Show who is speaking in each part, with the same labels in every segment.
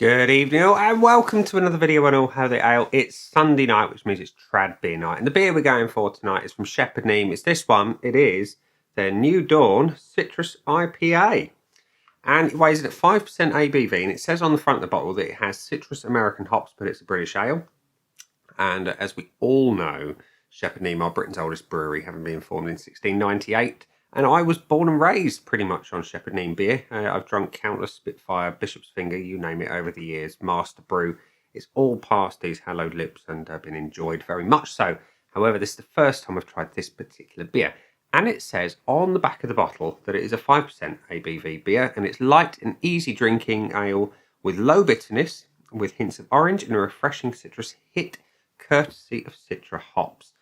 Speaker 1: Good evening all, and welcome to another video on All How They Ale. It's Sunday night, which means it's trad beer night. And the beer we're going for tonight is from Shepherd Neame. It's this one. It is their new Dawn Citrus IPA. And it weighs in at 5% ABV. And it says on the front of the bottle that it has citrus American hops, but it's a British ale. And as we all know, Shepherd Neame are Britain's oldest brewery, having been formed in 1698. And I was born and raised pretty much on Shepherd Neame beer. I've drunk countless Spitfire, Bishop's Finger, you name it, over the years. Master Brew. It's all passed these hallowed lips and been enjoyed very much so. However, this is the first time I've tried this particular beer. And it says on the back of the bottle that it is a 5% ABV beer. And it's light and easy drinking ale with low bitterness, with hints of orange and a refreshing citrus hit, courtesy of Citra hops.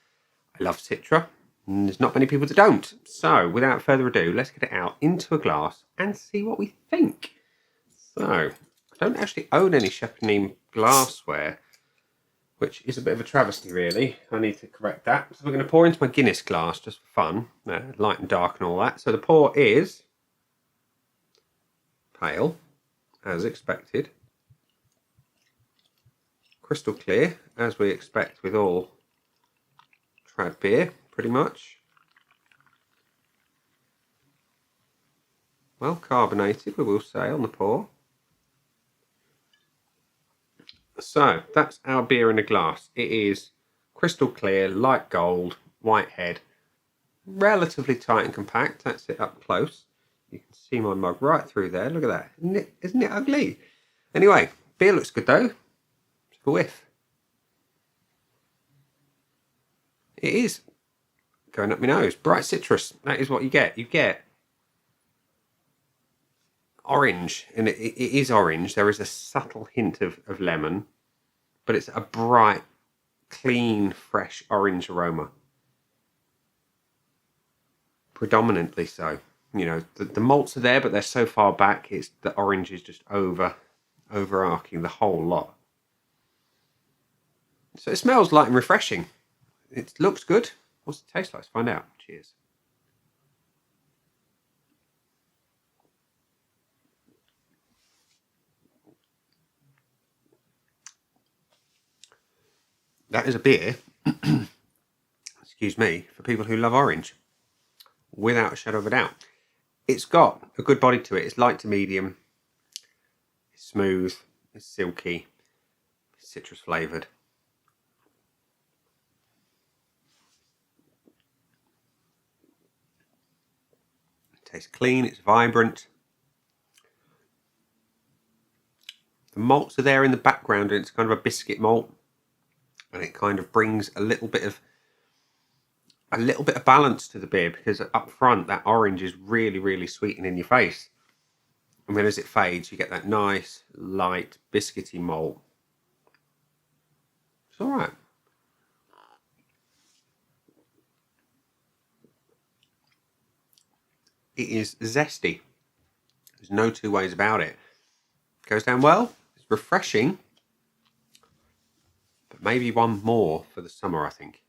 Speaker 1: I love Citra. And there's not many people that don't. So, without further ado, let's get it out into a glass and see what we think. So, I don't actually own any Shepherd Neame glassware, which is a bit of a travesty, really. I need to correct that. So, we're going to pour into my Guinness glass, just for fun. Light and dark and all that. So, the pour is pale, as expected. Crystal clear, as we expect with all trad beer. Pretty much. Well carbonated, we will say, on the pour. So, that's our beer in a glass. It is crystal clear, light gold, white head. Relatively tight and compact. That's it up close. You can see my mug right through there. Look at that. Isn't it ugly? Anyway, beer looks good though. It's a whiff. It is. Going up my nose. Bright citrus. That is what you get. You get orange. And it is orange. There is a subtle hint of lemon. But it's a bright, clean, fresh orange aroma. Predominantly so. You know, the malts are there, but they're so far back. It's the orange is just overarching the whole lot. So it smells light and refreshing. It looks good. What's it taste like? Let's find out. Cheers. That is a beer, excuse me, for people who love orange, without a shadow of a doubt. It's got a good body to it. It's light to medium. It's smooth. It's silky. It's citrus flavoured. Tastes clean, it's vibrant. The malts are there in the background, and it's kind of a biscuit malt, and it kind of brings a little bit of balance to the beer, because up front that orange is really, really sweet and in your face, and then as it fades you get that nice light biscuity malt. It's all right. It is zesty. There's no two ways about it. Goes down well. It's refreshing. But maybe one more for the summer, I think.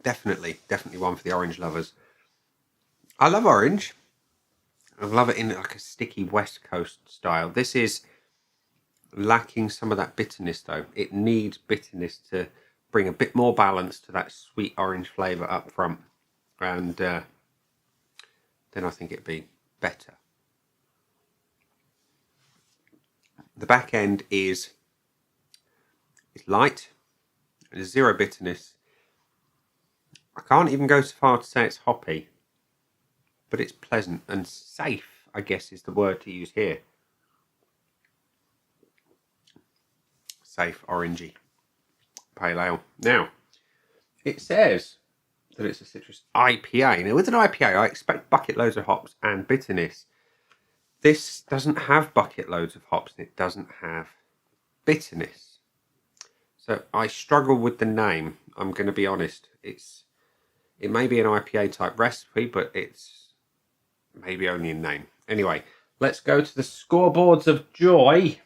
Speaker 1: Definitely one for the orange lovers. I love orange. I love it in like a sticky West Coast style. This is lacking some of that bitterness though. It needs bitterness to bring a bit more balance to that sweet orange flavour up front, and then I think it'd be better. The back end is light, there's zero bitterness. I can't even go so far to say it's hoppy, but it's pleasant and safe, I guess is the word to use here. Safe, orangey. Pale ale. Now, it says that it's a citrus IPA. Now, with an IPA, I expect bucket loads of hops and bitterness. This doesn't have bucket loads of hops, and it doesn't have bitterness. So I struggle with the name. I'm going to be honest. It may be an IPA type recipe, but it's maybe only in name. Anyway, let's go to the scoreboards of joy.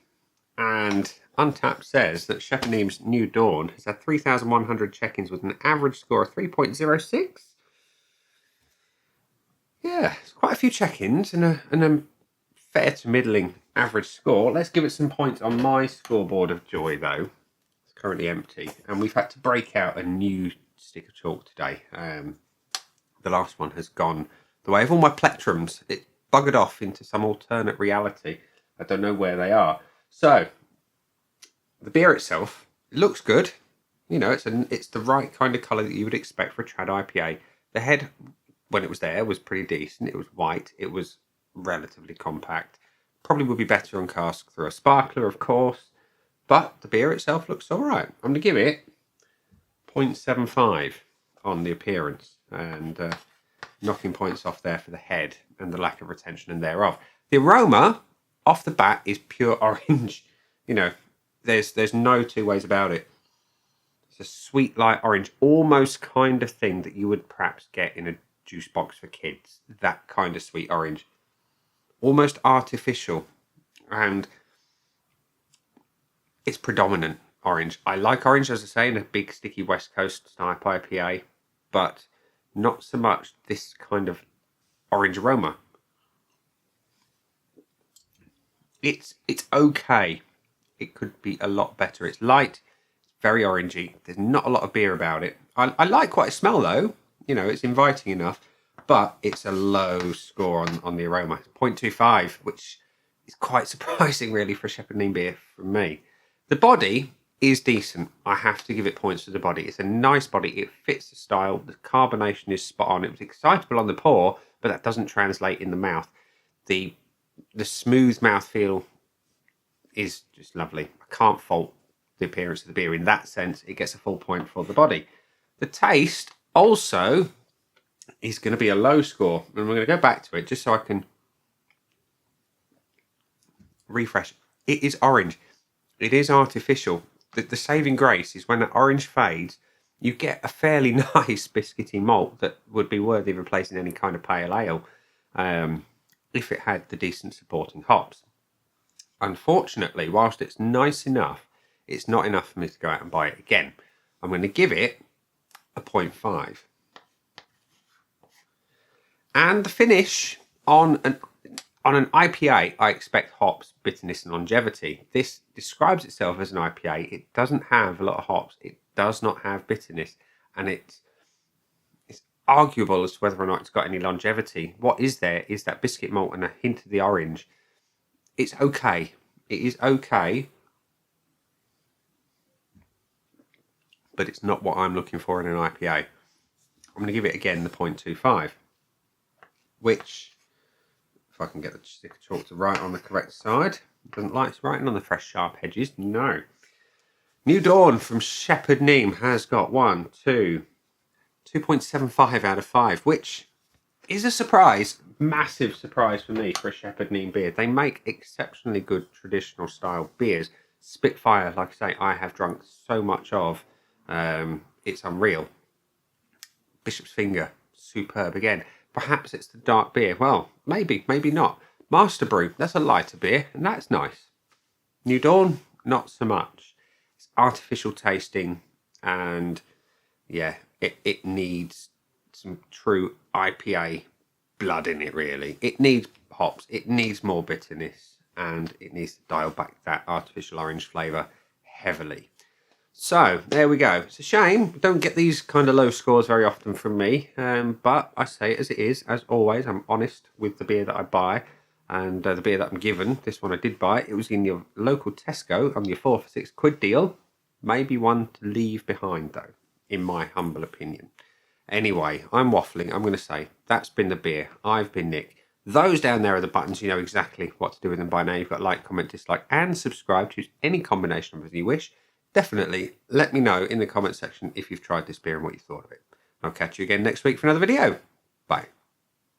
Speaker 1: And Untapped says that Shepherd Neame's New Dawn has had 3,100 check-ins with an average score of 3.06. Yeah, it's quite a few check-ins and a fair to middling average score. Let's give it some points on my scoreboard of joy, though. It's currently empty, and we've had to break out a new stick of chalk today. The last one has gone the way of all my plectrums. It buggered off into some alternate reality. I don't know where they are. So, the beer itself, it looks good. You know, it's the right kind of colour that you would expect for a trad IPA. The head, when it was there, was pretty decent. It was white. It was relatively compact. Probably would be better on cask through a sparkler, of course. But the beer itself looks all right. I'm going to give it 0.75 on the appearance. And knocking points off there for the head and the lack of retention and thereof. The aroma, off the bat, is pure orange. You know, there's no two ways about it. It's a sweet light orange, almost kind of thing that you would perhaps get in a juice box for kids. That kind of sweet orange. Almost artificial. And it's predominant orange. I like orange, as I say, in a big sticky West Coast type IPA, but not so much this kind of orange aroma. It's okay. It could be a lot better. It's light, it's very orangey. There's not a lot of beer about it. I like quite a smell though. You know, it's inviting enough, but it's a low score on the aroma. It's 0.25, which is quite surprising really for a Shepherd Neame beer from me. The body is decent. I have to give it points for the body. It's a nice body. It fits the style. The carbonation is spot on. It was excitable on the pour, but that doesn't translate in the mouth. The smooth mouthfeel is just lovely. I can't fault the appearance of the beer in that sense. It gets a full point for the body. The taste also is going to be a low score. And we're going to go back to it just so I can refresh. It is orange. It is artificial. The saving grace is when that orange fades, you get a fairly nice biscuity malt that would be worthy of replacing any kind of pale ale if it had the decent supporting hops. Unfortunately, whilst it's nice enough, it's not enough for me to go out and buy it again. I'm going to give it a 0.5. And the finish on an IPA, I expect hops, bitterness and longevity. This describes itself as an IPA. It doesn't have a lot of hops. It does not have bitterness. And it's arguable as to whether or not it's got any longevity. What is there is that biscuit malt and a hint of the orange. It's okay. It is okay. But it's not what I'm looking for in an IPA. I'm going to give it again the 0.25. Which, if I can get the stick of chalk to write on the correct side, it doesn't like writing on the fresh sharp edges, no. New Dawn from Shepherd Neame has got 2.75 out of 5, which is a surprise, massive surprise for me for a Shepherd Neame beer. They make exceptionally good traditional style beers. Spitfire, like I say, I have drunk so much of, it's unreal. Bishop's Finger, superb again. Perhaps it's the dark beer. Well, maybe not. Master Brew, that's a lighter beer, and that's nice. New Dawn, not so much. It's artificial tasting, and yeah, it needs some true IPA blood in it, really. It needs hops, it needs more bitterness, and it needs to dial back that artificial orange flavour heavily. So, there we go. It's a shame. We don't get these kind of low scores very often from me. But I say it as it is. As always, I'm honest with the beer that I buy. And the beer that I'm given, this one I did buy. It was in your local Tesco on your 4 for £6 deal. Maybe one to leave behind, though, in my humble opinion. Anyway, I'm waffling. I'm going to say that's been the beer. I've been Nick. Those down there are the buttons. You know exactly what to do with them by now. You've got like, comment, dislike, and subscribe. Choose any combination of them you wish. Definitely let me know in the comment section if you've tried this beer and what you thought of it. I'll catch you again next week for another video.